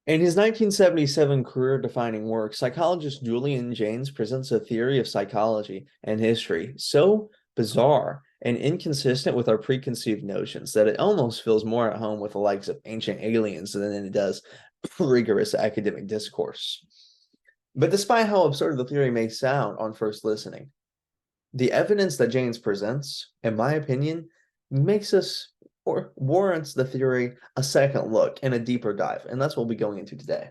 In his 1977 career-defining work, psychologist Julian Jaynes presents a theory of psychology and history so bizarre and inconsistent with our preconceived notions that it almost feels more at home with the likes of ancient aliens than it does rigorous academic discourse. But despite how absurd the theory may sound on first listening, the evidence that Jaynes presents, in my opinion, makes us or warrants the theory a second look and a deeper dive, and that's what we'll be going into today.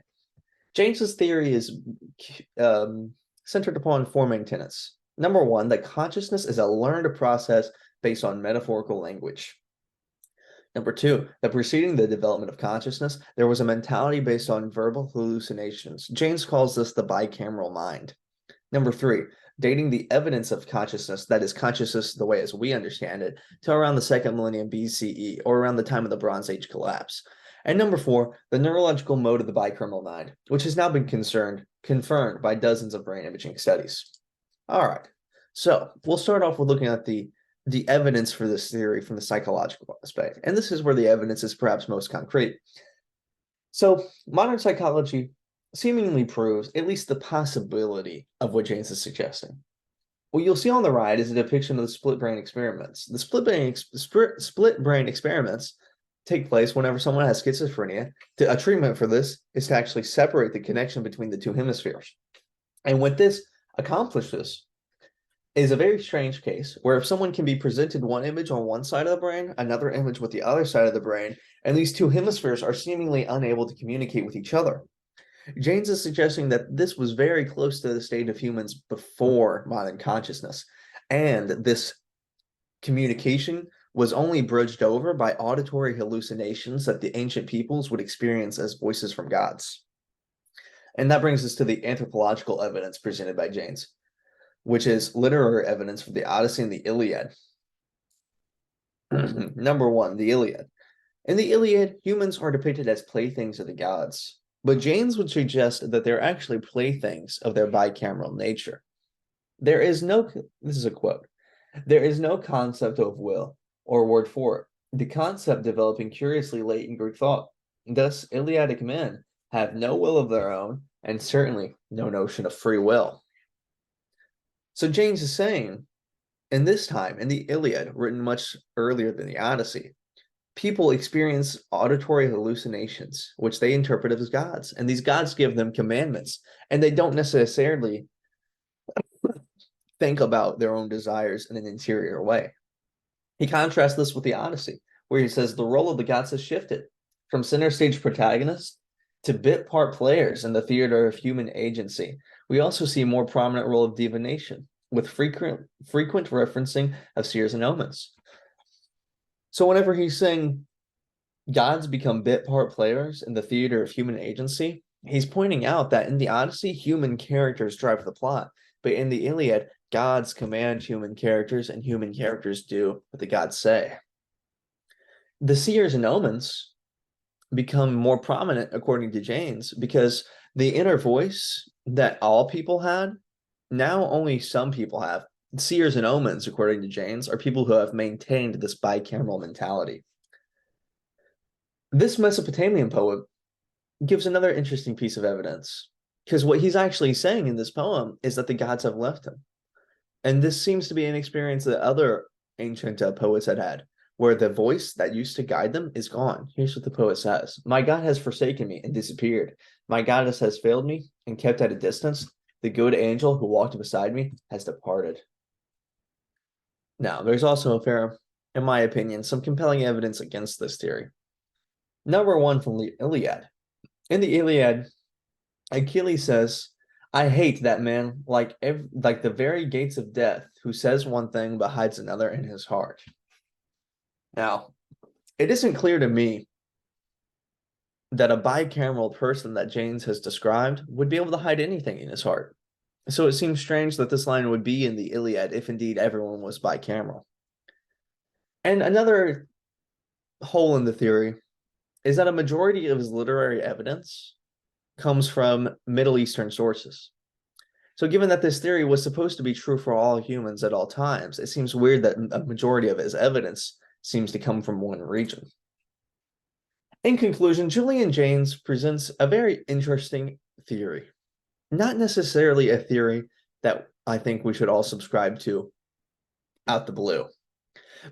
James's theory is centered upon four main tenets. Number one, that consciousness is a learned process based on metaphorical language. Number two, that preceding the development of consciousness, there was a mentality based on verbal hallucinations. James calls this the bicameral mind. Number three, dating the evidence of consciousness, that is, consciousness the way as we understand it, to around the second millennium BCE, or around the time of the Bronze Age collapse. And number four, the neurological mode of the bicameral mind, which has now been confirmed by dozens of brain imaging studies. All right, so we'll start off with looking at the evidence for this theory from the psychological aspect, and this is where the evidence is perhaps most concrete. So modern psychology seemingly proves at least the possibility of what James is suggesting. What you'll see on the right is a depiction of the split brain experiments. The split brain experiments take place whenever someone has schizophrenia. A treatment for this is to actually separate the connection between the two hemispheres. And what this accomplishes is a very strange case where if someone can be presented one image on one side of the brain, another image with the other side of the brain, and these two hemispheres are seemingly unable to communicate with each other. James is suggesting that this was very close to the state of humans before modern consciousness, and this communication was only bridged over by auditory hallucinations that the ancient peoples would experience as voices from gods. And that brings us to the anthropological evidence presented by James, which is literary evidence for the Odyssey and the Iliad. Number one, the Iliad. In the Iliad, humans are depicted as playthings of the gods, but James would suggest that they're actually playthings of their bicameral nature. This is a quote, there is no concept of will or word for it, the concept developing curiously late in Greek thought. Thus, Iliadic men have no will of their own, and certainly no notion of free will. So James is saying, in this time, in the Iliad, written much earlier than the Odyssey, people experience auditory hallucinations, which they interpret as gods, and these gods give them commandments, and they don't necessarily think about their own desires in an interior way. He contrasts this with the Odyssey, where he says the role of the gods has shifted from center stage protagonists to bit part players in the theater of human agency. We also see a more prominent role of divination, with frequent referencing of seers and omens. So whenever he's saying gods become bit part players in the theater of human agency, he's pointing out that in the Odyssey, human characters drive the plot, but in the Iliad, gods command human characters and human characters do what the gods say. The seers and omens become more prominent according to James because the inner voice that all people had, now only some people have. Seers and omens, according to James, are people who have maintained this bicameral mentality. This Mesopotamian poet gives another interesting piece of evidence, because what he's actually saying in this poem is that the gods have left him. And this seems to be an experience that other ancient poets had, where the voice that used to guide them is gone. Here's what the poet says: my God has forsaken me and disappeared. My goddess has failed me and kept at a distance. The good angel who walked beside me has departed. Now, there's also in my opinion, some compelling evidence against this theory. Number one, from the Iliad. In the Iliad, Achilles says, I hate that man like the very gates of death, who says one thing but hides another in his heart. Now, it isn't clear to me that a bicameral person that James has described would be able to hide anything in his heart. So it seems strange that this line would be in the Iliad if indeed everyone was bicameral. And another hole in the theory is that a majority of his literary evidence comes from Middle Eastern sources. So given that this theory was supposed to be true for all humans at all times, it seems weird that a majority of his evidence seems to come from one region. In conclusion, Julian Jaynes presents a very interesting theory. Not necessarily a theory that I think we should all subscribe to out the blue,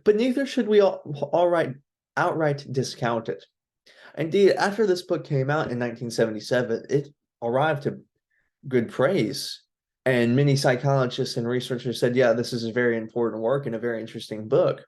but neither should we outright discount it. Indeed, after this book came out in 1977, it arrived to good praise. And many psychologists and researchers said, yeah, this is a very important work and a very interesting book.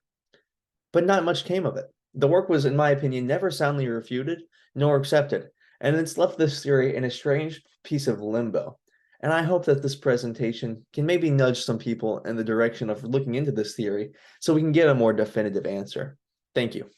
But not much came of it. The work was, in my opinion, never soundly refuted nor accepted, and it's left this theory in a strange piece of limbo. And I hope that this presentation can maybe nudge some people in the direction of looking into this theory so we can get a more definitive answer. Thank you.